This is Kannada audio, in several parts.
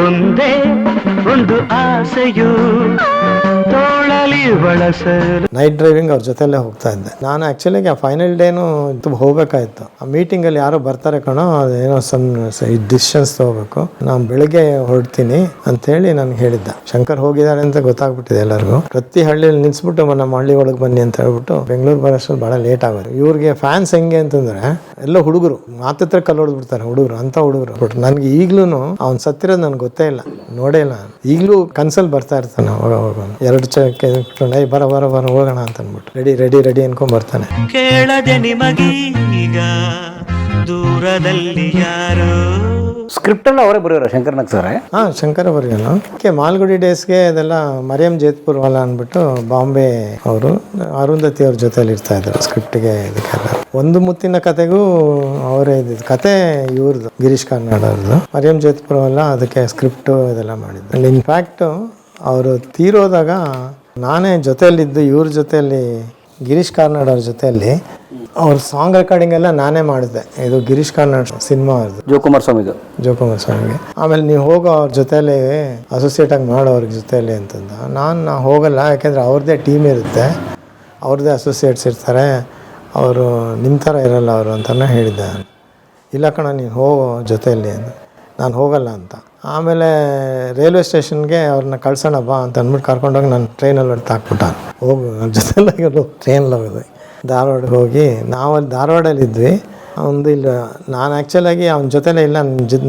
ಒಂದೇ ಒಂದು ಆಸೆಯು ತೋಳಲಿ ಬಳಸಲು. ನೈಟ್ ಡ್ರೈವಿಂಗ್ ಅವ್ರ ಜೊತೆಲ್ಲೇ ಹೋಗ್ತಾ ಇದ್ದೆ ನಾನು. ಆ್ಯಕ್ಚುಲಿಗೆ ಆ ಫೈನಲ್ ಡೇನು ಹೋಗ್ಬೇಕಾಯ್ತು. ಆ ಮೀಟಿಂಗಲ್ಲಿ ಯಾರೋ ಬರ್ತಾರೆ ಕಣೋ, ಏನೋ ಡಿಸಿಷನ್ಸ್ ತಗೋಬೇಕು, ನಾನು ಬೆಳಿಗ್ಗೆ ಹೊರಡ್ತೀನಿ ಅಂತೇಳಿ ನನಗೆ ಹೇಳಿದ್ದ. ಶಂಕರ್ ಹೋಗಿದ್ದಾರೆ ಅಂತ ಗೊತ್ತಾಗ್ಬಿಟ್ಟಿದೆ ಎಲ್ಲರಿಗೂ. ಪ್ರತಿ ಹಳ್ಳಿಯಲ್ಲಿ ನಿಲ್ಸ್ಬಿಟ್ಟು ನಮ್ಮ ಹಳ್ಳಿ ಒಳಗೆ ಬನ್ನಿ ಅಂತ ಹೇಳ್ಬಿಟ್ಟು ಬೆಂಗಳೂರು ಬರೋಷ್ಟು ಭಾಳ ಲೇಟ್ ಆಗೋದು. ಇವ್ರಿಗೆ ಫ್ಯಾನ್ಸ್ ಹೆಂಗೆ ಅಂತಂದ್ರೆ ಎಲ್ಲ ಹುಡುಗರು ಮಾತತ್ರ ಕಲ್ಲೊಡ್ಬಿಡ್ತಾರೆ, ಹುಡುಗರು ಅಂತ ಹುಡುಗರು. ಬಟ್ ನನಗೆ ಈಗ್ಲೂ ಅವ್ನು ಸತ್ತಿರೋದು ನನಗೆ ಗೊತ್ತೇ ಇಲ್ಲ, ನೋಡೇ ಇಲ್ಲ. ಈಗಲೂ ಕನ್ಸಲ್ಲಿ ಬರ್ತಾ ಇರ್ತಾನೆ ಅವಾಗ ಎರಡು ಚಕ್ಕೆ ಬರ ಬರ ಬರ ಹೋಗೋಣ ಅಂತ ಅಂದ್ಬಿಟ್ಟು ರೆಡಿ ರೆಡಿ ರೆಡಿ ಅನ್ಕೊಂಡ್ ಬರ್ತಾನೆ. ಕೇಳದೆ ನಿಮಗೀಗ ದೂರದಲ್ಲಿ ಯಾರೋ. ಸ್ಕ್ರಿಪ್ಟ್ ಎಲ್ಲ ಅವರೇ ಬರೆಯೋರು ಶಂಕರ್ನಾಗ್ ಸರ್? ಹಾಂ, ಶಂಕರ ಬರೆಯೋನು. ಮಾಲ್ಗುಡಿ ಡೇಸ್ಗೆ ಅದೆಲ್ಲ ಮರಿಯಂ ಜೇತ್ಪುರ್ ವಾಲಾ ಅಂದ್ಬಿಟ್ಟು ಬಾಂಬೆ ಅವರು ಅರುಂಧತಿ ಅವ್ರ ಜೊತೆಲಿ ಇರ್ತಾ ಇದ್ರು ಸ್ಕ್ರಿಪ್ಟ್ಗೆ. ಇದಕ್ಕೆಲ್ಲ ಒಂದು ಮುತ್ತಿನ ಕತೆಗೂ ಅವರೇ ಇದ್ದಿದ್ದು. ಕತೆ ಇವ್ರದ್ದು ಗಿರೀಶ್ ಕಾರ್ನಾಡ್ ಅವ್ರದ್ದು. ಮರಿಯಂ ಜೇತ್ಪುರ್ ವಾಲಾ ಅದಕ್ಕೆ ಸ್ಕ್ರಿಪ್ಟು ಇದೆಲ್ಲ ಮಾಡಿದ್ದು. ಇನ್ಫ್ಯಾಕ್ಟು ಅವರು ತೀರೋದಾಗ ನಾನೇ ಜೊತೆಯಲ್ಲಿದ್ದು, ಇವ್ರ ಜೊತೆಯಲ್ಲಿ ಗಿರೀಶ್ ಕಾರ್ನಾಡ್ ಅವ್ರ ಜೊತೆಯಲ್ಲಿ ಅವ್ರ ಸಾಂಗ್ ರೆಕಾರ್ಡಿಂಗ್ ಎಲ್ಲ ನಾನೇ ಮಾಡಿದ್ದೆ. ಇದು ಗಿರೀಶ್ ಕಾರ್ನಾಡ್ ಸಿನಿಮಾ ಅವ್ರದ್ದು, ಜೋಕುಮಾರ್ ಸ್ವಾಮಿಗೆ. ಆಮೇಲೆ ನೀವು ಹೋಗೋ ಅವ್ರ ಜೊತೆಯಲ್ಲಿ ಅಸೋಸಿಯೇಟ್ ಆಗಿ ಮಾಡೋ ಅವ್ರ ಜೊತೆಯಲ್ಲಿ ಅಂತಂದ. ನಾನು ಹೋಗಲ್ಲ, ಯಾಕೆಂದರೆ ಅವ್ರದ್ದೇ ಟೀಮ್ ಇರುತ್ತೆ, ಅವ್ರದ್ದೇ ಅಸೋಸಿಯೇಟ್ಸ್ ಇರ್ತಾರೆ, ಅವರು ನಿಮ್ಮ ಥರ ಇರಲ್ಲ ಅವರು ಅಂತಲೇ ಹೇಳಿದ್ದೆ. ಇಲ್ಲ ಕಣ ನೀನು ಹೋಗೋ ಜೊತೆಯಲ್ಲಿ ಅಂತ. ನಾನು ಹೋಗಲ್ಲ ಅಂತ. ಆಮೇಲೆ ರೈಲ್ವೆ ಸ್ಟೇಷನ್ಗೆ ಅವ್ರನ್ನ ಕಳ್ಸೋಣ ಬಾ ಅಂತ ಅಂದ್ಬಿಟ್ಟು ಕರ್ಕೊಂಡೋಗಿ ನಾನು ಟ್ರೈನಲ್ಲಿ ಹೊಡೆದು ಹಾಕ್ಬಿಟ್ಟ. ಹೋಗು ನನ್ನ ಜೊತೆಲ್ಲ ಟ್ರೈನಲ್ಲಿ ಹೋಗೋದು. ಧಾರವಾಡಕ್ಕೆ ಹೋಗಿ ನಾವಲ್ಲಿ ಧಾರವಾಡಲ್ಲಿದ್ವಿ. ಒಂದು ಇಲ್ಲ, ನಾನು ಆ್ಯಕ್ಚುಲಾಗಿ ಅವನ ಜೊತೆಲೇ ಇಲ್ಲ,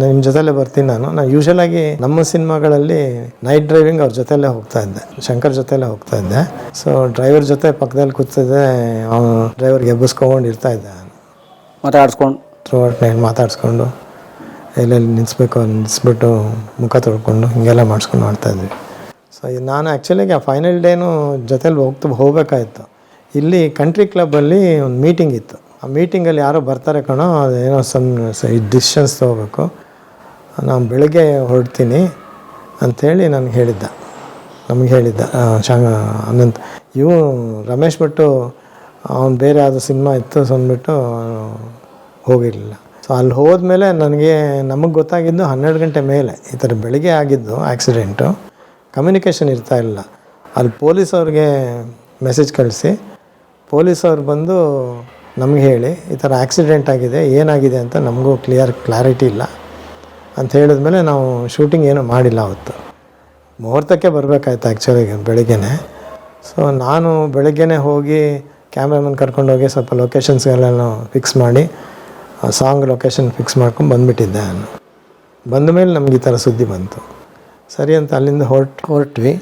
ನಿಮ್ಮ ಜೊತೆಲೇ ಬರ್ತೀನಿ ನಾನು ಯೂಶ್ವಲಾಗಿ ನಮ್ಮ ಸಿನಿಮಾಗಳಲ್ಲಿ ನೈಟ್ ಡ್ರೈವಿಂಗ್ ಅವ್ರ ಜೊತೆಲೇ ಹೋಗ್ತಾ ಇದ್ದೆ, ಶಂಕರ್ ಜೊತೆಲೇ ಹೋಗ್ತಾ ಇದ್ದೆ. ಸೊ ಡ್ರೈವರ್ ಜೊತೆ ಪಕ್ಕದಲ್ಲಿ ಕೂತಿದ್ದೆ, ಅವನು ಡ್ರೈವರ್ಗೆ ಎಬ್ಬಿಸ್ಕೊಂಡು ಇರ್ತಾ ಇದ್ದೆ. ಥ್ರೂ ಔಟ್ ನೈಟ್ ಮಾತಾಡಿಸ್ಕೊಂಡು ಎಲ್ಲೆಲ್ಲಿ ನಿಲ್ಲಿಸ್ಬಿಟ್ಟು ಮುಖ ತೊಳ್ಕೊಂಡು ಹಿಂಗೆಲ್ಲ ಮಾಡಿಸ್ಕೊಂಡು ಮಾಡ್ತಾಯಿದ್ವಿ. ಸೊ ನಾನು ಆ್ಯಕ್ಚುಲಿಗೆ ಆ ಫೈನಲ್ ಡೇನು ಜೊತೆಲಿ ಹೋಗ್ಬೇಕಾಯ್ತು. ಇಲ್ಲಿ ಕಂಟ್ರಿ ಕ್ಲಬ್ಬಲ್ಲಿ ಒಂದು ಮೀಟಿಂಗ್ ಇತ್ತು. ಆ ಮೀಟಿಂಗಲ್ಲಿ ಯಾರೋ ಬರ್ತಾರೆ ಕಣೋ, ಏನೋ ಡಿಸಿಷನ್ಸ್ ತೊಗೋಬೇಕು, ನಾನು ಬೆಳಗ್ಗೆ ಹೊರಡ್ತೀನಿ ಅಂಥೇಳಿ ನಮ್ಗೆ ಹೇಳಿದ್ದ ಅನಂತ್. ರಮೇಶ್ ಭಟ್ಟು ಅವ್ನು ಬೇರೆ ಯಾವುದೋ ಸಿನಿಮಾ ಇತ್ತು, ಸೊ ಅಂದ್ಬಿಟ್ಟು ಹೋಗಿರಲಿಲ್ಲ. ಸೊ ಅಲ್ಲಿ ಹೋದ್ಮೇಲೆ ನಮಗೆ ಗೊತ್ತಾಗಿದ್ದು 12 ಗಂಟೆ ಮೇಲೆ ಈ ಥರ ಬೆಳಿಗ್ಗೆ ಆಗಿದ್ದು ಆ್ಯಕ್ಸಿಡೆಂಟು. ಕಮ್ಯುನಿಕೇಷನ್ ಇರ್ತಾ ಇಲ್ಲ. ಅಲ್ಲಿ ಪೊಲೀಸವ್ರಿಗೆ ಮೆಸೇಜ್ ಕಳಿಸಿ ಪೊಲೀಸವ್ರು ಬಂದು ನಮಗೆ ಹೇಳಿ ಈ ಥರ ಆ್ಯಕ್ಸಿಡೆಂಟ್ ಆಗಿದೆ, ಏನಾಗಿದೆ ಅಂತ ನಮಗೂ ಕ್ಲಾರಿಟಿ ಇಲ್ಲ ಅಂತ ಹೇಳಿದ್ಮೇಲೆ ನಾವು ಶೂಟಿಂಗ್ ಏನೂ ಮಾಡಿಲ್ಲ. ಅವತ್ತು ಮುಹೂರ್ತಕ್ಕೆ ಬರಬೇಕಾಯ್ತು ಆ್ಯಕ್ಚುಲಿಗೆ ಬೆಳಗ್ಗೆನೇ. ಸೊ ನಾನು ಬೆಳಗ್ಗೆನೇ ಹೋಗಿ ಕ್ಯಾಮ್ರಾಮನ್ ಕರ್ಕೊಂಡೋಗಿ ಸ್ವಲ್ಪ ಲೊಕೇಶನ್ಸ್ಗೆಲ್ಲ ಫಿಕ್ಸ್ ಮಾಡಿ ಸಾಂಗ್ ಲೊಕೇಶನ್ ಫಿಕ್ಸ್ ಮಾಡ್ಕೊಂಡು ಬಂದುಬಿಟ್ಟಿದ್ದೆ. ನಾನು ಬಂದ ಮೇಲೆ ನಮ್ಗೆ ಈ ಥರ ಸುದ್ದಿ ಬಂತು. ಸರಿ ಅಂತ ಅಲ್ಲಿಂದ ಹೊರಟ್ವಿ.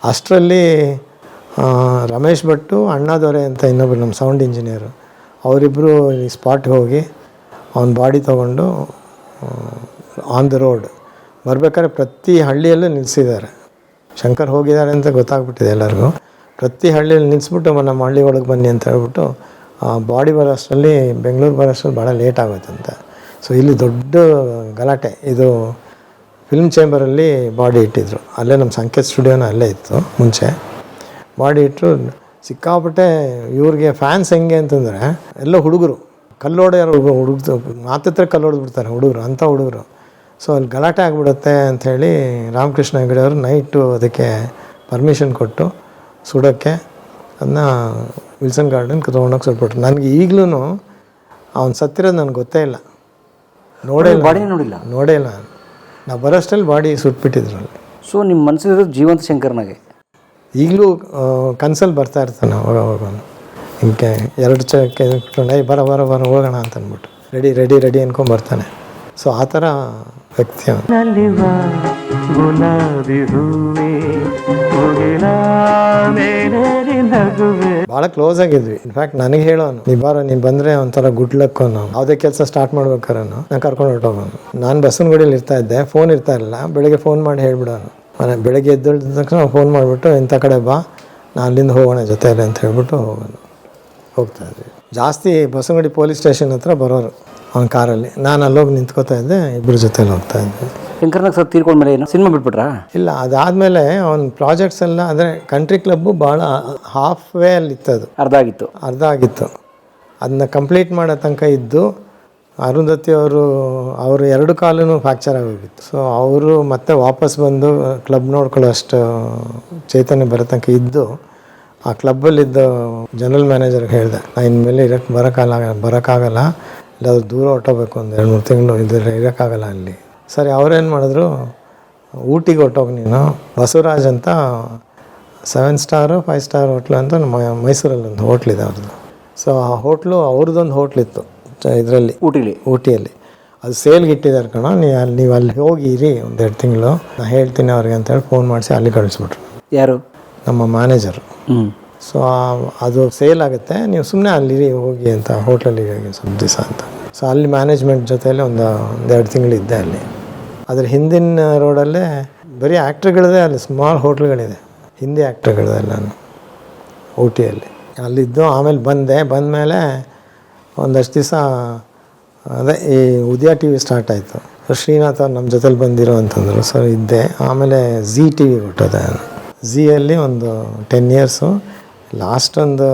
ಅಷ್ಟರಲ್ಲಿ ರಮೇಶ್ ಭಟ್ಟು, ಅಣ್ಣಾದೊರೆ ಅಂತ ಇನ್ನೊಬ್ಬರು ನಮ್ಮ ಸೌಂಡ್ ಇಂಜಿನಿಯರು, ಅವರಿಬ್ಬರು ಈ ಸ್ಪಾಟ್ಗೆ ಹೋಗಿ ಅವನ ಬಾಡಿ ತೊಗೊಂಡು ಆನ್ ದ ರೋಡ್ ಬರ್ಬೇಕಾದ್ರೆ ಪ್ರತಿ ಹಳ್ಳಿಯಲ್ಲೂ ನಿಲ್ಲಿಸಿದ್ದಾರೆ. ಶಂಕರ್ ಹೋಗಿದ್ದಾರೆ ಅಂತ ಗೊತ್ತಾಗ್ಬಿಟ್ಟಿದೆ ಎಲ್ಲರಿಗೂ. ಪ್ರತಿ ಹಳ್ಳಿಯಲ್ಲಿ ನಿಲ್ಲಿಸ್ಬಿಟ್ಟು ನಮ್ಮ ಹಳ್ಳಿ ಒಳಗೆ ಬನ್ನಿ ಅಂತ ಹೇಳ್ಬಿಟ್ಟು ಬಾಡಿ ಬರೋಷ್ಟರಲ್ಲಿ ಬೆಂಗಳೂರು ಬರೋಷ್ಟರಲ್ಲಿ ಭಾಳ ಲೇಟ್ ಆಗೋಯ್ತಂತೆ. ಸೊ ಇಲ್ಲಿ ದೊಡ್ಡ ಗಲಾಟೆ. ಇದು ಫಿಲ್ಮ್ ಚೇಂಬರಲ್ಲಿ ಬಾಡಿ ಇಟ್ಟಿದ್ರು. ಅಲ್ಲೇ ನಮ್ಮ ಸಂಕೇತ್ ಸ್ಟುಡಿಯೋನ ಅಲ್ಲೇ ಇತ್ತು ಮುಂಚೆ. ಬಾಡಿ ಇಟ್ಟರು. ಸಿಕ್ಕಾಪಟ್ಟೆ ಇವ್ರಿಗೆ ಫ್ಯಾನ್ಸ್ ಹೆಂಗೆ ಅಂತಂದರೆ ಎಲ್ಲ ಹುಡುಗರು ಕಲ್ಲೋಡ್ಯಾರು, ಮಾತತ್ರ ಕಲ್ಲೊಡ್ಬಿಡ್ತಾರೆ ಹುಡುಗರು, ಅಂಥ ಹುಡುಗರು. ಸೊ ಅಲ್ಲಿ ಗಲಾಟೆ ಆಗಿಬಿಡುತ್ತೆ ಅಂಥೇಳಿ ರಾಮಕೃಷ್ಣ ಹೆಗಡೆ ಅವರು ನೈಟು ಅದಕ್ಕೆ ಪರ್ಮಿಷನ್ ಕೊಟ್ಟು ಸುಡೋಕ್ಕೆ ಅದನ್ನ ವಿಲ್ಸನ್ ಗಾರ್ಡನ್ಗೆ ತೊಗೊಂಡೋಗಿ ಸುಟ್ಬಿಟ್ರು. ನನಗೆ ಈಗಲೂ ಅವ್ನು ಸತ್ತಿರೋದು ನನಗೆ ಗೊತ್ತೇ ಇಲ್ಲ, ನೋಡೇ ಇಲ್ಲ. ನಾವು ಬರೋಷ್ಟಲ್ಲಿ ಬಾಡಿ ಸುಟ್ಬಿಟ್ಟಿದ್ರು ಅಲ್ಲಿ. ಸೊ ನಿಮ್ಮ ಮನಸ್ಸಿರೋದು ಜೀವಂತ ಶಂಕರ್ನಾಗೆ ಈಗಲೂ ಕನ್ಸಲ್ಲಿ ಬರ್ತಾ ಇರ್ತಾನೆ ಅವಾಗ. ಹಿಂಗೆ ಎರಡು ಚಕ್ಕೆ ಬರ ಬರ ಬರ ಹೋಗೋಣ ಅಂತ ಅಂದ್ಬಿಟ್ಟು ರೆಡಿ ರೆಡಿ ರೆಡಿ ಅನ್ಕೊಂಡ್ ಬರ್ತಾನೆ. ಸೊ ಆ ಥರ ವ್ಯಕ್ತಿ ಭಾಳ ಕ್ಲೋಸ್ ಆಗಿದ್ವಿ. ಇನ್ಫ್ಯಾಕ್ಟ್ ನನಗೆ ಹೇಳೋನು, ನೀನು ಬಂದರೆ ಒಂಥರ ಗುಡ್ ಲಕ್ ಅನ್ನೋ. ಯಾವುದೇ ಕೆಲಸ ಸ್ಟಾರ್ಟ್ ಮಾಡ್ಬೇಕಾರೆ ನಾನು ಕರ್ಕೊಂಡು ಹೊರಟೋಗೋನು. ನಾನು ಬಸವನಗುಡಿಯಲ್ಲಿ ಇರ್ತಾ ಇದ್ದೆ, ಫೋನ್ ಇರ್ತಾ ಇರಲಿಲ್ಲ. ಬೆಳಗ್ಗೆ ಫೋನ್ ಮಾಡಿ ಹೇಳ್ಬಿಡೋನು. ಬೆಳಗ್ಗೆ ಎದ್ದ ತಕ್ಷಣ ಫೋನ್ ಮಾಡಿಬಿಟ್ಟು ಇಂಥ ಕಡೆ ಬಾ, ನಾನು ಅಲ್ಲಿಂದ ಹೋಗೋಣ ಜೊತೆಯಲ್ಲಿ ಅಂತ ಹೇಳ್ಬಿಟ್ಟು ಹೋಗ್ತಾ ಇದ್ವಿ. ಜಾಸ್ತಿ ಬಸವನಗುಡಿ ಪೊಲೀಸ್ ಸ್ಟೇಷನ್ ಹತ್ರ ಬರೋರು ಅವ್ನ ಕಾರಲ್ಲಿ. ನಾನು ಅಲ್ಲೋಗಿ ನಿಂತ್ಕೋತಾ ಇದ್ದೆ, ಇಬ್ಬರ ಜೊತೆಲಿ ಹೋಗ್ತಾ ಇದ್ದೆ. ಶಂಕರ್ನಾಗ್ ಸರ್ ತೀರ್ಕೊಂಡ್ಮೇಲೆ ಏನು ಸಿನಿಮಾ ಬಿಟ್ಬಿಟ್ರಾ? ಇಲ್ಲ, ಅದಾದಮೇಲೆ ಅವ್ನ ಪ್ರಾಜೆಕ್ಟ್ಸ್ ಎಲ್ಲ ಅಂದರೆ ಕಂಟ್ರಿ ಕ್ಲಬ್ಬು ಭಾಳ ಹಾಫ್ ವೇ ಅಲ್ಲಿ ಇತ್ತು. ಅದು ಅರ್ಧ ಆಗಿತ್ತು. ಅದನ್ನ ಕಂಪ್ಲೀಟ್ ಮಾಡೋ ತನಕ ಇದ್ದು ಅರುಂಧತಿ ಅವರು 2 ಕಾಲೂ ಫ್ರ್ಯಾಕ್ಚರ್ ಆಗೋಗಿತ್ತು. ಸೊ ಅವರು ಮತ್ತೆ ವಾಪಸ್ ಬಂದು ಕ್ಲಬ್ ನೋಡ್ಕೊಳ್ಳೋ ಅಷ್ಟು ಚೈತನ್ಯ ಬರತನಕ ಇದ್ದು ಆ ಕ್ಲಬ್ಬಲ್ಲಿದ್ದ ಜನರಲ್ ಮ್ಯಾನೇಜರ್ಗೆ ಹೇಳಿದೆ, ನಾನು ಇನ್ಮೇಲೆ ಬರೋಕ್ಕಾಗಲ್ಲ, ಇಲ್ಲಾದ್ರೂ ದೂರ ಹೊಟ್ಟೋಗ್ಬೇಕು, ಒಂದು 2-3 ತಿಂಗಳು ಇರೋಕ್ಕಾಗಲ್ಲ ಅಲ್ಲಿ. ಸರಿ, ಅವರೇನು ಮಾಡಿದ್ರು, ಊಟಿಗೆ ಹೊಟ್ಟೋಗಿ ನೀನು, ಬಸವರಾಜ್ ಅಂತ 7 ಸ್ಟಾರು 5 ಸ್ಟಾರ್ ಹೋಟ್ಲು ಅಂತ ಮೈಸೂರಲ್ಲಿ ಒಂದು ಹೋಟ್ಲಿದೆ ಅವ್ರದ್ದು. ಸೊ ಆ ಹೋಟ್ಲು ಅವ್ರದ್ದೊಂದು ಹೋಟ್ಲಿತ್ತು ಇದರಲ್ಲಿ ಊಟಿಯಲ್ಲಿ. ಅದು ಸೇಲ್ಗೆ ಇಟ್ಟಿದ್ದಾರೆ ಕಣ, ನೀವು ಅಲ್ಲಿ ಹೋಗಿ ಇರಿ 1-2 ತಿಂಗಳು, ನಾನು ಹೇಳ್ತೀನಿ ಅವ್ರಿಗೆ ಅಂತೇಳಿ ಫೋನ್ ಮಾಡಿಸಿ ಅಲ್ಲಿ ಕಳಿಸ್ಬಿಟ್ರು. ಯಾರು? ನಮ್ಮ ಮ್ಯಾನೇಜರು. ಸೊ ಅದು ಸೇಲ್ ಆಗುತ್ತೆ, ನೀವು ಸುಮ್ಮನೆ ಅಲ್ಲಿರಿ ಹೋಗಿ ಅಂತ ಹೋಟ್ಲಲ್ಲಿ ಸ್ವಲ್ಪ ದಿವಸ ಅಂತ. ಸೊ ಅಲ್ಲಿ ಮ್ಯಾನೇಜ್ಮೆಂಟ್ ಜೊತೆಯಲ್ಲಿ ಒಂದು 2 ತಿಂಗಳು ಇದ್ದೆ ಅಲ್ಲಿ. ಅದ್ರ ಹಿಂದಿನ ರೋಡಲ್ಲೇ ಬರೀ ಆ್ಯಕ್ಟ್ರ್ಗಳಿದೆ, ಅಲ್ಲಿ ಸ್ಮಾಲ್ ಹೋಟ್ಲ್ಗಳಿದೆ, ಹಿಂದಿ ಆ್ಯಕ್ಟ್ರ್ಗಳದೆಲ್ಲನು ಊಟಿಯಲ್ಲಿ. ಅಲ್ಲಿದ್ದು ಆಮೇಲೆ ಬಂದಮೇಲೆ ಒಂದಷ್ಟು ದಿವಸ ಅದೇ ಈ ಉದಯ ಟಿ ವಿ ಸ್ಟಾರ್ಟ್ ಆಯಿತು. ಶ್ರೀನಾಥ್ ಅವ್ರು ನಮ್ಮ ಜೊತೆಲಿ ಬಂದಿರೋ ಅಂತಂದರು. ಸೊ ಇದ್ದೆ. ಆಮೇಲೆ ಝೀ ಟಿ ವಿಗೆ ಹೊಟ್ಟೋದೆ. ಝೀಯಲ್ಲಿ ಒಂದು 10 ಇಯರ್ಸು, ಲಾಸ್ಟ್ ಒಂದು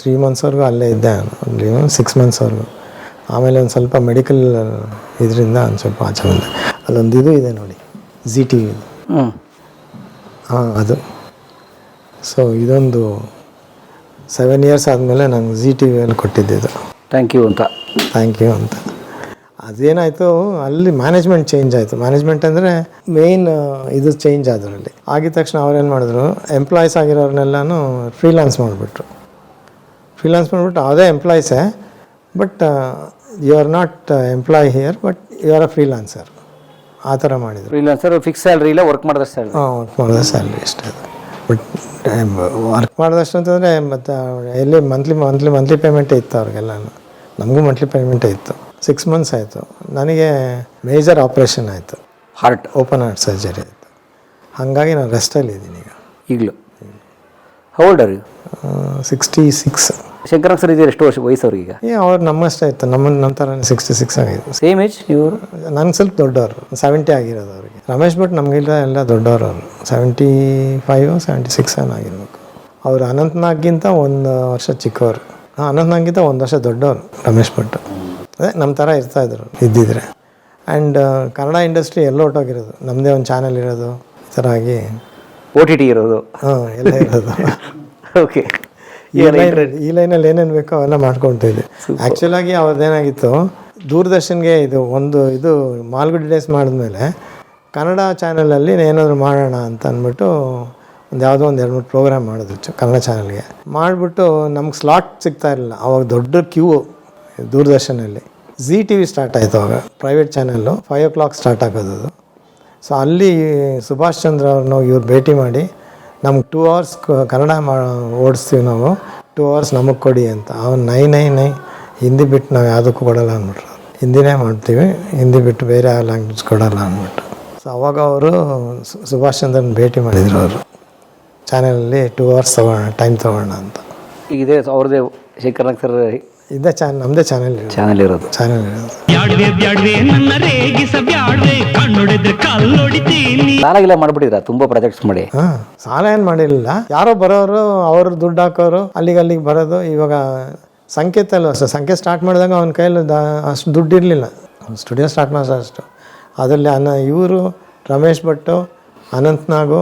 3 ಮಂತ್ಸ್ವರೆಗೂ ಅಲ್ಲೇ ಇದ್ದೆ, ಅಲ್ಲಿ 6 ಮಂತ್ಸ್ವರೆಗೂ. ಆಮೇಲೆ ಒಂದು ಸ್ವಲ್ಪ ಮೆಡಿಕಲ್ ಇದರಿಂದ ಒಂದು ಸ್ವಲ್ಪ ಆಚೆ ಬಂದೆ. ಅಲ್ಲೊಂದು ಇದು ಇದೆ ನೋಡಿ, ಝೀ ಟಿ ವಿ. ಅದು. ಸೊ ಇದೊಂದು 7 ಇಯರ್ಸ್ ಆದಮೇಲೆ ನಾನು ಝೀ ಟಿ ವಿಯಲ್ಲಿ ಕೊಟ್ಟಿದ್ದಿದ್ದು. ಥ್ಯಾಂಕ್ ಯು ಅಂತ. ಅದೇನಾಯಿತು, ಅಲ್ಲಿ ಮ್ಯಾನೇಜ್ಮೆಂಟ್ ಚೇಂಜ್ ಆಯಿತು. ಮ್ಯಾನೇಜ್ಮೆಂಟ್ ಅಂದರೆ ಮೇಯ್ನ್ ಇದು ಚೇಂಜ್ ಆದ್ರಲ್ಲಿ. ಆಗಿದ ತಕ್ಷಣ ಅವ್ರೇನು ಮಾಡಿದ್ರು, ಎಂಪ್ಲಾಯೀಸ್ ಆಗಿರೋರ್ನೆಲ್ಲನೂ ಫ್ರೀಲಾನ್ಸ್ ಮಾಡಿಬಿಟ್ರು. ಅದೇ ಎಂಪ್ಲಾಯೀಸೇ, but you are not employ here, but you are a freelancer. ಆ ಥರ ಮಾಡಿದರು. ಫ್ರೀಲಾನ್ಸರ್, ಫಿಕ್ಸ್ ಸ್ಯಾಲ್ರಿ ಇಲ್ಲ, ವರ್ಕ್ ಮಾಡಿದ ಸ್ಯಾಲ್ರಿ. ವರ್ಕ್ ಮಾಡಿದ ಸ್ಯಾಲ್ರಿ ಅಷ್ಟೇ. ಅದು ಬಟ್ ವರ್ಕ್ ಮಾಡಿದಷ್ಟು ಅಂತಂದರೆ ಮತ್ತು ಎಲ್ಲಿ ಮಂತ್ಲಿ ಪೇಮೆಂಟೇ ಇತ್ತು ಅವ್ರಿಗೆಲ್ಲನೂ. ನಮಗೂ ಮಂತ್ಲಿ ಪೇಮೆಂಟೇ ಇತ್ತು. 6 ಮಂತ್ಸ್ ಆಯಿತು. ನನಗೆ ಮೇಜರ್ ಆಪ್ರೇಷನ್ ಆಯಿತು, ಓಪನ್ ಹಾರ್ಟ್ ಸರ್ಜರಿ ಆಯಿತು. ಹಾಗಾಗಿ ನಾನು ರೆಸ್ಟಲ್ಲಿ ಇದ್ದೀನಿ ಈಗಲೂ. How old are you? 66. Shankar sir ಇದೆ ಎಷ್ಟು ವರ್ಷ ವಯಸ್ಸು ಅವ್ರಿಗೆ? ಅವ್ರು ನಮ್ಮಷ್ಟೇ ಇತ್ತು, ನಮ್ಮ ಥರನೇ 66 ಆಗಿದೆ. ಸೇಮ್ ಏಜ್ ಇವರು? ನನಗೆ ಸ್ವಲ್ಪ ದೊಡ್ಡವರು, 70 ಆಗಿರೋದು ಅವ್ರಿಗೆ. ರಮೇಶ್ ಭಟ್ ನಮಗಿಲ್ಲ, ಎಲ್ಲ ದೊಡ್ಡವರು. ಅವರು 75 76 ಆಗಿರ್ಬೇಕು. ಅವರು ಅನಂತ್ನಾಗ್ಗಿಂತ 1 ವರ್ಷ ಚಿಕ್ಕವರು. ಅನಂತ್ನಾಗ್ಗಿಂತ 1 ವರ್ಷ ದೊಡ್ಡವರು ರಮೇಶ್ ಭಟ್. ಅದೇ ನಮ್ಮ ಥರ ಇರ್ತಾಯಿದ್ರು ಇದ್ದಿದ್ರೆ. ಆ್ಯಂಡ್ ಕನ್ನಡ ಇಂಡಸ್ಟ್ರಿ ಎಲ್ಲ ಹೊಟ್ಟೋಗಿರೋದು, ನಮ್ಮದೇ ಒಂದು ಚಾನಲ್ ಇರೋದು, ಈ ಥರ ಆಗಿ OTT ಇರೋದು, ಎಲ್ಲ ಇರೋದು. ಓಕೆ. ಈ ಲೈನಲ್ಲಿ ಏನೇನು ಬೇಕೋ ಅವೆಲ್ಲ ಮಾಡ್ಕೊಳ್ತಿದ್ದೆ. ಆ್ಯಕ್ಚುಲಾಗಿ ಅವ್ರದ್ದೇನಾಗಿತ್ತು, ದೂರದರ್ಶನ್ಗೆ ಇದು ಮಾಲ್ಗುಡಿ ಡೇಸ್ ಮಾಡಿದ್ಮೇಲೆ ಕನ್ನಡ ಚಾನಲಲ್ಲಿ ಏನಾದರೂ ಮಾಡೋಣ ಅಂತ ಅಂದ್ಬಿಟ್ಟು ಯಾವುದೋ ಒಂದು 2-3 ಪ್ರೋಗ್ರಾಮ್ ಮಾಡಿದ್ರು ಕನ್ನಡ ಚಾನಲ್ಗೆ. ಮಾಡಿಬಿಟ್ಟು ನಮ್ಗೆ ಸ್ಲಾಟ್ ಸಿಗ್ತಾ ಇರಲಿಲ್ಲ. ಅವಾಗ ದೊಡ್ಡ ಕ್ಯೂ ದೂರದರ್ಶನಲ್ಲಿ. ಝೀ ಟಿ ವಿ ಸ್ಟಾರ್ಟ್ ಆಯಿತು ಅವಾಗ, ಪ್ರೈವೇಟ್ ಚಾನಲ್ಲು. 5 o'clock ಸ್ಟಾರ್ಟ್ ಆಗೋದು. ಸೊ ಅಲ್ಲಿ ಸುಭಾಷ್ ಚಂದ್ರ ಅವ್ರನ್ನ ಇವ್ರು ಭೇಟಿ ಮಾಡಿ, ನಮ್ಗೆ 2 hours ಕನ್ನಡ ಓಡಿಸ್ತೀವಿ ನಾವು, 2 hours ನಮಗೆ ಕೊಡಿ ಅಂತ. ಅವ್ನು ನೈ ಹಿಂದಿ ಬಿಟ್ಟು ನಾವು ಯಾವುದಕ್ಕೂ ಕೊಡೋಲ್ಲ ಅಂದ್ಬಿಟ್ರು. ಹಿಂದಿನೇ ಮಾಡ್ತೀವಿ, ಹಿಂದಿ ಬಿಟ್ಟು ಬೇರೆ ಯಾವ ಲ್ಯಾಂಗ್ವೇಜ್ ಕೊಡೋಲ್ಲ ಅಂದ್ಬಿಟ್ಟು. ಸೊ ಅವಾಗ ಅವರು ಸುಭಾಷ್ ಚಂದ್ರನ ಭೇಟಿ ಮಾಡಿದರು. ಅವರು ಚಾನಲಲ್ಲಿ 2 hours ಟೈಮ್ ತೊಗೊಳ್ಳೋಣ ಅಂತ. ಈಗಿದೆ ಅವ್ರದ್ದೇ ಶಂಕರ್ ಸರ್ ಇದೇ ನಮ್ಮದೇ ಚಾನಲ್ ಇರೋದು. ಸಾಲಾಗಿಲ್ಲ ಮಾಡ್ಬಿಟ್ಟಿದ್ರ ತುಂಬಾ ಪ್ರಾಜೆಕ್ಟ್ಸ್ ಮಾಡಿ? ಸಾಲ ಏನು ಮಾಡಿರಲಿಲ್ಲ. ಯಾರೋ ಬರೋರು, ಅವರು ದುಡ್ಡು ಹಾಕೋರು, ಅಲ್ಲಿಗೆ ಬರೋದು. ಇವಾಗ ಸಂಕೇತ ಅಲ್ಲ ಅಷ್ಟು, ಸಂಕೇತ ಸ್ಟಾರ್ಟ್ ಮಾಡಿದಾಗ ಅವನ ಕೈಯಲ್ಲಿ ಅಷ್ಟು ದುಡ್ಡು ಇರಲಿಲ್ಲ. ಸ್ಟುಡಿಯೋ ಸ್ಟಾರ್ಟ್ ಮಾಡಿದ ಅಷ್ಟು. ಅದರಲ್ಲಿ ಇವರು ರಮೇಶ್ ಭಟ್ಟು, ಅನಂತ್ನಾಗು,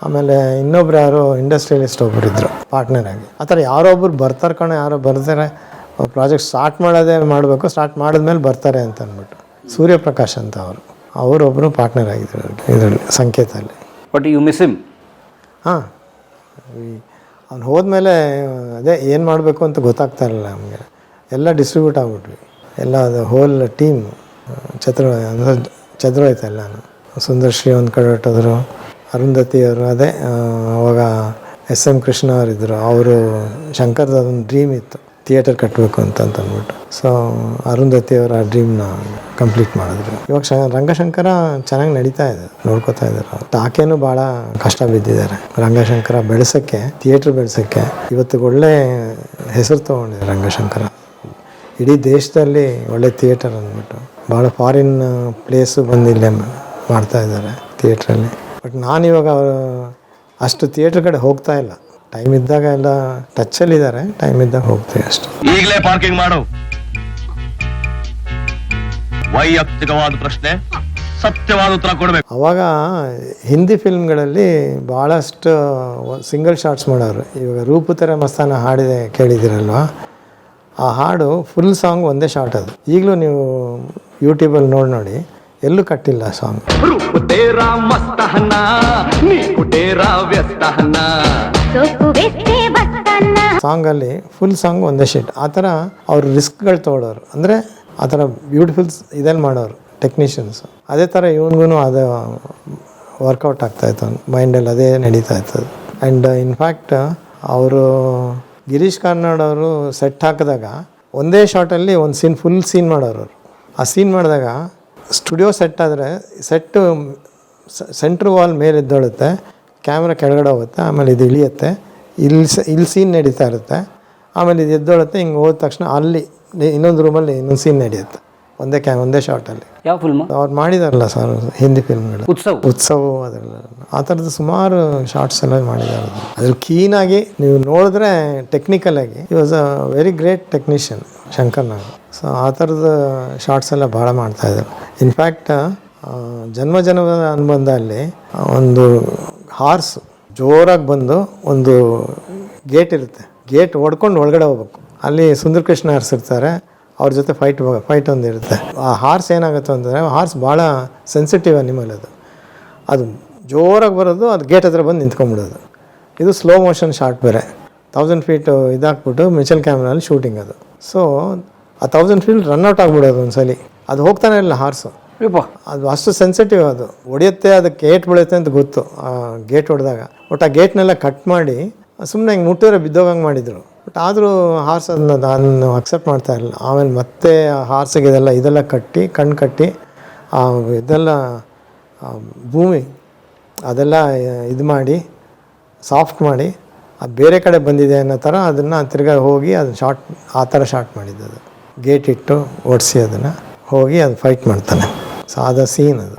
ಆಮೇಲೆ ಇನ್ನೊಬ್ರು ಯಾರೋ ಇಂಡಸ್ಟ್ರಿಯಲಿಸ್ಟ್ ಒಬ್ಬರು ಇದ್ದರು ಪಾರ್ಟ್ನರ್ ಆಗಿ. ಆ ಥರ ಯಾರೋ ಒಬ್ರು ಬರ್ತಾರೆ ಕಣೋ, ಯಾರೋ ಬರ್ತಾರೆ, ಪ್ರಾಜೆಕ್ಟ್ ಸ್ಟಾರ್ಟ್ ಮಾಡೋದೇ ಮಾಡಬೇಕು, ಸ್ಟಾರ್ಟ್ ಮಾಡಿದ್ಮೇಲೆ ಬರ್ತಾರೆ ಅಂತ ಅಂದ್ಬಿಟ್ಟು. ಸೂರ್ಯಪ್ರಕಾಶ್ ಅಂತ ಅವರೊಬ್ಬರು ಪಾರ್ಟ್ನರ್ ಆಗಿದ್ರು ಇದರಲ್ಲಿ ಸಂಕೇತಲ್ಲಿ. But you miss him? ಅವ್ನು ಹೋದ್ಮೇಲೆ ಅದೇ ಏನು ಮಾಡಬೇಕು ಅಂತ ಗೊತ್ತಾಗ್ತಾ ಇರಲಿಲ್ಲ ನಮಗೆ. ಎಲ್ಲ ಡಿಸ್ಟ್ರಿಬ್ಯೂಟ್ ಆಗ್ಬಿಟ್ವಿ, ಎಲ್ಲ ಅದು ಹೋಲ್ ಟೀಮ್ ಚದುರೋಯ್ತು ಎಲ್ಲನೂ. ಸುಂದರ್ಶ್ರೀ ಒಂದು ಕಡೆ ಹೊಟ್ಟೋದ್ರು, ಅರುಂಧತಿ ಅವರು ಅದೇ ಅವಾಗ SM ಕೃಷ್ಣ ಅವರಿದ್ದರು. ಅವರು ಶಂಕರ್ದು ಅದೊಂದು ಡ್ರೀಮ್ ಇತ್ತು, ಥಿಯೇಟರ್ ಕಟ್ಟಬೇಕು ಅಂತಂದ್ಬಿಟ್ಟು. ಸೊ ಅರುಂಧತಿ ಅವರು ಆ ಡ್ರೀಮ್ನ ಕಂಪ್ಲೀಟ್ ಮಾಡಿದ್ರು. ಇವಾಗ ರಂಗಶಂಕರ ಚೆನ್ನಾಗಿ ನಡೀತಾ ಇದೆ, ನೋಡ್ಕೋತಾ ಇದ್ದಾರೆ. ಆಕೆನೂ ಭಾಳ ಕಷ್ಟ ಬಿದ್ದಿದ್ದಾರೆ ರಂಗಶಂಕರ ಬೆಳೆಸೋಕ್ಕೆ, ಥಿಯೇಟ್ರ್ ಬೆಳೆಸೋಕ್ಕೆ. ಇವತ್ತಿಗೆ ಒಳ್ಳೆ ಹೆಸರು ತೊಗೊಂಡಿದೆ ರಂಗಶಂಕರ ಇಡೀ ದೇಶದಲ್ಲಿ. ಒಳ್ಳೆ ಥಿಯೇಟರ್ ಅಂದ್ಬಿಟ್ಟು ಭಾಳ ಫಾರಿನ್ ಪ್ಲೇಸು ಬಂದು ಇಲ್ಲೇ ಮಾಡ್ತಾಯಿದ್ದಾರೆ ಥಿಯೇಟ್ರಲ್ಲಿ. ಬಟ್ ನಾನಿವಾಗ ಅಷ್ಟು ಥಿಯೇಟ್ರ್ ಕಡೆ ಹೋಗ್ತಾ ಇಲ್ಲ. ಟೈಮ್ ಇದ್ದಾಗ ಎಲ್ಲ ಟಚ್ಚಲ್ಲಿದ್ದಾರೆ, ಟೈಮ್ ಇದ್ದಾಗ ಹೋಗ್ತೀವಿ ಅಷ್ಟು. ಈಗಲೇ ಪಾರ್ಕಿಂಗ್ ಮಾಡು. ವೈಯಕ್ತಿಕವಾದ ಪ್ರಶ್ನೆ, ಸತ್ಯವಾದ ಉತ್ತರ ಕೊಡಬೇಕು. ಅವಾಗ ಹಿಂದಿ ಫಿಲ್ಮ್ಗಳಲ್ಲಿ ಭಾಳಷ್ಟು ಸಿಂಗಲ್ ಶಾಟ್ಸ್ ಮಾಡೋರು. ಇವಾಗ ರೂಪುತೆರೆ ಮಸ್ತಾನ ಹಾಡಿದೆ ಕೇಳಿದ್ದೀರಲ್ವ, ಆ ಹಾಡು ಫುಲ್ ಸಾಂಗ್ ಒಂದೇ ಶಾಟ್. ಅದು ಈಗಲೂ ನೀವು ಯೂಟ್ಯೂಬಲ್ಲಿ ನೋಡಿ ಎಲ್ಲೂ ಕಟ್ಟಿಲ್ಲ ಆ ಸಾಂಗ್. ಸಾಂಗಲ್ಲಿ ಫುಲ್ ಸಾಂಗ್ ಒಂದೇ ಶೀಟ್. ಆ ಥರ ಅವ್ರು ರಿಸ್ಕ್ಗಳು ತೊಗೊಳೋರು, ಅಂದರೆ ಆ ಥರ ಬ್ಯೂಟಿಫುಲ್ ಇದನ್ನು ಮಾಡೋರು ಟೆಕ್ನಿಷಿಯನ್ಸ್. ಅದೇ ಥರ ಇವನಿಗೂ ಅದು ವರ್ಕೌಟ್ ಆಗ್ತಾಯಿತ್ತು, ಮೈಂಡಲ್ಲಿ ಅದೇ ನಡೀತಾ ಇರ್ತದೆ. ಆ್ಯಂಡ್ ಇನ್ಫ್ಯಾಕ್ಟ್ ಅವರು ಗಿರೀಶ್ ಕಾರ್ನಾಡ್ ಅವರು ಸೆಟ್ ಹಾಕಿದಾಗ ಒಂದೇ ಶಾಟಲ್ಲಿ ಒಂದು ಸೀನ್ ಫುಲ್ ಸೀನ್ ಮಾಡೋರು. ಆ ಸೀನ್ ಮಾಡಿದಾಗ ಸ್ಟುಡಿಯೋ ಸೆಟ್ ಆದರೆ ಸೆಟ್ಟು ಸೆಂಟ್ರ್ ವಾಲ್ ಮೇಲೆ ಎದ್ದೊಳುತ್ತೆ, ಕ್ಯಾಮ್ರಾ ಕೆಳಗಡೆ ಹೋಗುತ್ತೆ, ಆಮೇಲೆ ಇದು ಇಳಿಯುತ್ತೆ, ಇಲ್ಲಿ ಸೀನ್ ನಡೀತಾ ಇರುತ್ತೆ, ಆಮೇಲೆ ಇದು ಎದ್ದೊಳುತ್ತೆ, ಹಿಂಗೆ ಹೋದ ತಕ್ಷಣ ಅಲ್ಲಿ ಇನ್ನೊಂದು ರೂಮಲ್ಲಿ ಇನ್ನೊಂದು ಸೀನ್ ನಡೆಯುತ್ತೆ ಒಂದೇ ಶಾರ್ಟಲ್ಲಿ. ಯಾವ ಫಿಲ್ಮ್ ಅವ್ರು ಮಾಡಿದಾರಲ್ಲ ಸರ್ ಹಿಂದಿ ಫಿಲ್ಮ್ಗಳು, ಉತ್ಸವ ಅದೆಲ್ಲ ಆ ಥರದ್ದು ಸುಮಾರು ಶಾರ್ಟ್ಸ್ ಎಲ್ಲ ಮಾಡಿದ್ದಾರೆ. ಅದ್ರ ಕೀನಾಗಿ ನೀವು ನೋಡಿದ್ರೆ ಟೆಕ್ನಿಕಲ್ ಆಗಿ ಈ was a very great technician Shankar Nag. So ಆ ಥರದ ಶಾರ್ಟ್ಸ್ ಎಲ್ಲ ಭಾಳ ಮಾಡ್ತಾಯಿದ್ದಾರೆ. ಇನ್ಫ್ಯಾಕ್ಟ್ ಜನ್ಮದ ಅನುಬಂಧದಲ್ಲಿ ಒಂದು ಹಾರ್ಸ್ ಜೋರಾಗಿ ಬಂದು ಒಂದು ಗೇಟ್ ಇರುತ್ತೆ, ಗೇಟ್ ಹೊಡ್ಕೊಂಡು ಒಳಗಡೆ ಹೋಗ್ಬೇಕು. ಅಲ್ಲಿ ಸುಂದರ್ ಕೃಷ್ಣ ಇರ್ತಾರೆ, ಅವ್ರ ಜೊತೆ ಫೈಟ್ ಒಂದು ಇರುತ್ತೆ. ಆ ಹಾರ್ಸ್ ಏನಾಗುತ್ತೆ ಅಂತಂದರೆ, ಹಾರ್ಸ್ ಭಾಳ ಸೆನ್ಸಿಟಿವ್ ಅನಿಮಲ್. ಅದು ಜೋರಾಗಿ ಬರೋದು, ಅದು ಗೇಟ್ ಹತ್ರ ಬಂದು ನಿಂತ್ಕೊಂಡ್ಬಿಡೋದು. ಇದು ಸ್ಲೋ ಮೋಷನ್ ಶಾರ್ಟ್ ಬೇರೆ, 1000 ಫೀಟ್ ಇದಾಕ್ಬಿಟ್ಟು ಮಿಚಲ್ ಕ್ಯಾಮ್ರಲ್ಲಿ ಶೂಟಿಂಗ್ ಅದು. ಸೊ ಆ 1000 ಫೀಟ್ ರನ್ಔಟ್ ಆಗಿಬಿಡೋದು ಒಂದ್ಸಲಿ, ಅದು ಹೋಗ್ತಾನೆ ಇಲ್ಲ ಹಾರ್ಸು. ಅದು ಅಷ್ಟು ಸೆನ್ಸಿಟಿವ್, ಅದು ಹೊಡೆಯುತ್ತೆ, ಅದಕ್ಕೆ ಗೇಟ್ ಬೀಳುತ್ತೆ ಅಂತ ಗೊತ್ತು. ಆ ಗೇಟ್ ಹೊಡೆದಾಗ ಬಟ್ ಆ ಗೇಟ್ನೆಲ್ಲ ಕಟ್ ಮಾಡಿ ಸುಮ್ಮನೆ ಹಿಂಗೆ ಮುಟ್ಟಿದ್ರೆ ಬಿದ್ದೋಗಂಗೆ ಮಾಡಿದರು. ಬಟ್ ಆದರೂ ಹಾರ್ಸ್ ಅದನ್ನ ನಾನು ಅಕ್ಸೆಪ್ಟ್ ಮಾಡ್ತಾ ಇರಲಿಲ್ಲ. ಆಮೇಲೆ ಮತ್ತೆ ಆ ಹಾರ್ಸಿಗೆ ಇದೆಲ್ಲ ಕಣ್ಣು ಕಟ್ಟಿ ಇದೆಲ್ಲ ಭೂಮಿ ಅದೆಲ್ಲ ಇದು ಮಾಡಿ ಸಾಫ್ಟ್ ಮಾಡಿ ಅದು ಬೇರೆ ಕಡೆ ಬಂದಿದೆ ಅನ್ನೋ ಥರ ಅದನ್ನು ತಿರ್ಗಾ ಹೋಗಿ ಅದನ್ನ ಶಾರ್ಟ್ ಆ ಥರ ಶಾರ್ಟ್ ಮಾಡಿದ್ದು. ಅದು ಗೇಟ್ ಇಟ್ಟು ಓಡಿಸಿ ಅದನ್ನು ಹೋಗಿ ಅದು ಫೈಟ್ ಮಾಡ್ತಾನೆ. ಸೊ ಅದು ಸೀನ್ ಅದು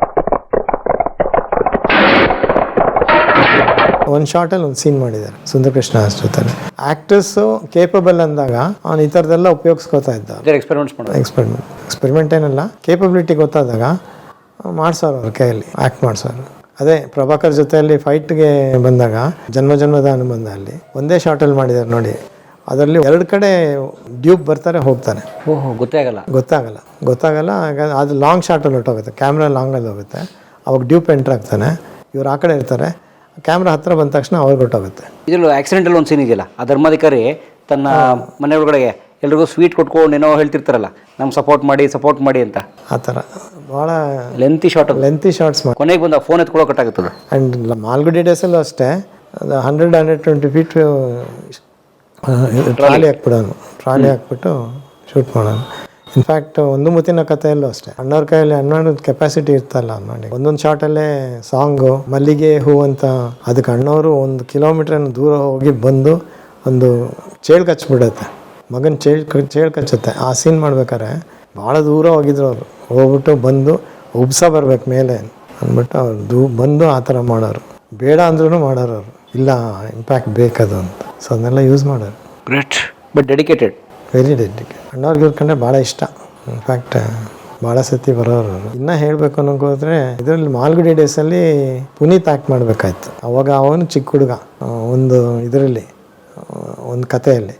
ಒಂದು ಶಾರ್ಟಲ್ಲಿ ಒಂದು ಸೀನ್ ಮಾಡಿದ್ದಾರೆ ಸುಂದರ್ ಕೃಷ್ಣ ಜೊತೆ. ಆ್ಯಕ್ಟರ್ಸು ಕೇಪಬಲ್ ಅಂದಾಗ ಅವ್ನು ಈ ಥರದ್ದೆಲ್ಲ ಉಪಯೋಗಿಸ್ಕೋತಾ ಇದ್ದ. ಎಕ್ಸ್ಪೆರಿಮೆಂಟ್ ಏನಲ್ಲ, ಕೇಪಬಿಲಿಟಿ ಗೊತ್ತಾದಾಗ ಮಾಡ್ಸೋರು ಅವ್ರ ಕೈಯಲ್ಲಿ ಆ್ಯಕ್ಟ್ ಮಾಡ್ಸೋರು. ಅದೇ ಪ್ರಭಾಕರ್ ಜೊತೆಯಲ್ಲಿ ಫೈಟ್ಗೆ ಬಂದಾಗ ಜನ್ಮದ ಅನುಬಂಧ ಅಲ್ಲಿ ಒಂದೇ ಶಾರ್ಟಲ್ಲಿ ಮಾಡಿದ್ದಾರೆ ನೋಡಿ. ಅದರಲ್ಲಿ 2 ಕಡೆ ಡ್ಯೂಪ್ ಬರ್ತಾರೆ ಹೋಗ್ತಾನೆ, ಗೊತ್ತಾಗಲ್ಲ. ಅದು ಲಾಂಗ್ ಶಾರ್ಟಲ್ಲಿ ಹೊಟ್ಟೋಗುತ್ತೆ, ಕ್ಯಾಮ್ರಾ ಲಾಂಗಲ್ಲಿ ಹೋಗುತ್ತೆ. ಅವಾಗ ಡ್ಯೂಪ್ ಎಂಟ್ರ್ ಆಗ್ತಾನೆ, ಇವ್ರು ಆ ಕಡೆ ಇರ್ತಾರೆ, ಕ್ಯಾಮ್ರಾ ಹತ್ರ ಬಂದ ತಕ್ಷಣ ಅವ್ರಿಗೆ ಗೊತ್ತಾಗುತ್ತೆ. ಇದರಲ್ಲಿ ಆಕ್ಸಿಡೆಂಟಲ್ಲಿ ಒಂದು ಸೀನ್ ಇದೆಯಲ್ಲ, ಆ ಧರ್ಮಾಧಿಕಾರಿ ತನ್ನ ಮನೆ ಒಳಗಡೆ ಎಲ್ರಿಗೂ ಸ್ವೀಟ್ ಕೊಟ್ಕೊಂಡು ಏನೋ ಹೇಳ್ತಿರ್ತಾರಲ್ಲ, ನಮ್ಗೆ ಸಪೋರ್ಟ್ ಮಾಡಿ ಅಂತ. ಆ ಥರ ಭಾಳ ಲೆಂತಿ ಶಾರ್ಟ್ಸ್ ಮಾಡಿ ಕೊನೆಗೆ ಬಂದು ಫೋನ್ ಎತ್ಕೊಳ್ಳೋ ಕಟ್ಟಾಗುತ್ತದೆ. ಆ್ಯಂಡ್ ಮಾಲ್ಗುಡಿ ಡೇಸಲ್ಲೂ ಅಷ್ಟೇ, ಅದು 100-120 ಫೀಟ್ ಟ್ರಾಲಿ ಹಾಕ್ಬಿಟ್ಟು ಶೂಟ್ ಮಾಡೋಣ. ಇನ್ಫ್ಯಾಕ್ಟ್ ಒಂದು ಮುತ್ತಿನ ಕಥೆಯಲ್ಲೂ ಅಷ್ಟೇ, ಅಣ್ಣವ್ರ ಕೈಯಲ್ಲಿ ಅಣ್ಣವ್ರ ಕೆಪಾಸಿಟಿ ಇರ್ತಲ್ಲ ನೋಡಿ. ಒಂದೊಂದು ಶಾರ್ಟಲ್ಲೇ ಸಾಂಗು ಮಲ್ಲಿಗೆ ಹೂ ಅಂತ, ಅದಕ್ಕೆ ಅಣ್ಣವರು 1 ಕಿಲೋಮೀಟ್ರ್ ದೂರ ಹೋಗಿ ಬಂದು ಒಂದು ಚೇಳು ಕಚ್ಬಿಡುತ್ತೆ, ಮಗನ ಚೇಳು ಕಚ್ಚುತ್ತೆ. ಆ ಸೀನ್ ಮಾಡ್ಬೇಕಾದ್ರೆ ಭಾಳ ದೂರ ಹೋಗಿದ್ರು ಅವರು, ಹೋಗ್ಬಿಟ್ಟು ಬಂದು ಉಬ್ಸ ಬರ್ಬೇಕು ಮೇಲೆ ಅಂದ್ಬಿಟ್ಟು ಅವ್ರು ಬಂದು ಆ ಥರ ಮಾಡೋರು. ಬೇಡ ಅಂದ್ರೂ ಮಾಡೋರು ಅವರು, ಇಲ್ಲ ಇಂಪ್ಯಾಕ್ಟ್ ಬೇಕದು ಅಂತ. ಸೊ ಅದನ್ನೆಲ್ಲ ಯೂಸ್ ಮಾಡೋರು. Great but dedicated, very dedicated. ಅಣ್ಣವ್ರಿಗೆ ಇವ್ರ ಭಾಳ ಇಷ್ಟ. ಇನ್ಫ್ಯಾಕ್ಟ್ ಭಾಳ ಸತಿ ಬರೋರು. ಇನ್ನೂ ಹೇಳಬೇಕು ಅನ್ನೋಕೋದ್ರೆ, ಇದರಲ್ಲಿ ಮಾಲ್ಗುಡಿ ಡೇಸಲ್ಲಿ ಪುನೀತ್ ಆ್ಯಕ್ಟ್ ಮಾಡಬೇಕಾಯ್ತು. ಅವಾಗ ಅವನು ಚಿಕ್ಕ ಹುಡುಗ ಒಂದು ಇದರಲ್ಲಿ ಒಂದು ಕಥೆಯಲ್ಲಿ.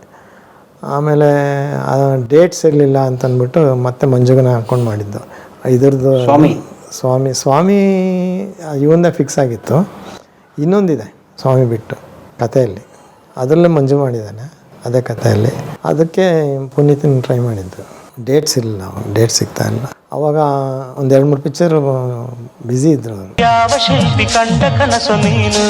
ಆಮೇಲೆ ಡೇಟ್ಸ್ ಇರಲಿಲ್ಲ ಅಂತಂದ್ಬಿಟ್ಟು ಮತ್ತೆ ಮಂಜುಗನ ಹಾಕ್ಕೊಂಡು ಮಾಡಿದ್ದು. ಇದ್ರದ್ದು ಸ್ವಾಮಿ ಇವಂದೇ ಫಿಕ್ಸ್ ಆಗಿತ್ತು. ಇನ್ನೊಂದಿದೆ ಸ್ವಾಮಿ ಬಿಟ್ಟು ಕಥೆಯಲ್ಲಿ, ಅದರಲ್ಲೇ ಮಂಜು ಮಾಡಿದ್ದಾನೆ ಅದೇ ಕಥೆಯಲ್ಲಿ. ಅದಕ್ಕೆ ಪುನೀತನ ಟ್ರೈ ಮಾಡಿದ್ದು. ಡೇಟ್ಸ್ ಇಲ್ಲ, ಡೇಟ್ ಸಿಗ್ತಾ ಇಲ್ಲ. ಅವಾಗ ಒಂದು 2-3 ಪಿಕ್ಚರ್ ಬ್ಯುಸಿ ಇದ್ರು ಅವರು. ಯಾವ ಶಿಲ್ಪಿ ಕಂಡ ಕನಸು ನೀನು